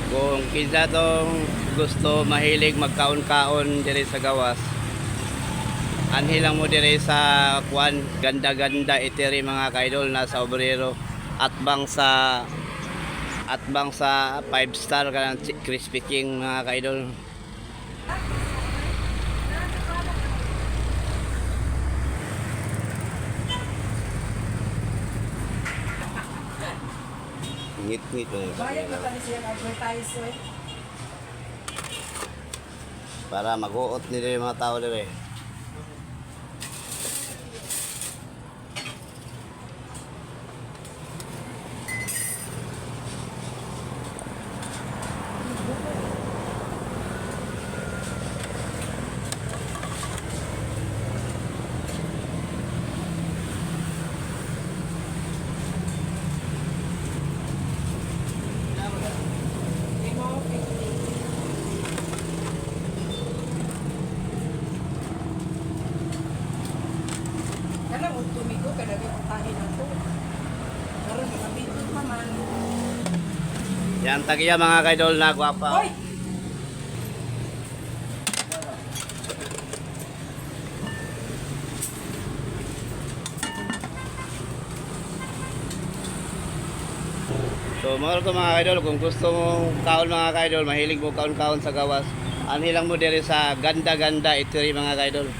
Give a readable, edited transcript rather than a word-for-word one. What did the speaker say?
Kung kinsa tong gusto mahilig magkaon-kaon diri sa gawas, anhi lang mo diri sa kuan, ganda-ganda itiri mga kaidol nasa Obrero. Atbang sa 5 star kanang Crispy King mga kaidol. Ngit-ngit Bayad na tani siya advertise eh. para mag-uot nila yung mga tao diri. Imo 50. Kana mo tumigo kada yung tahin ako. Karon nakabito pa man. Yan tagiya mga kaidol na gwapa. Hoy! So mga ko mga kaidol, kung gusto mong kaon mga kaidol, mahilig mo kaon-kaon sa gawas, anhi lang mo diri sa ganda-ganda itiri mga kaidol.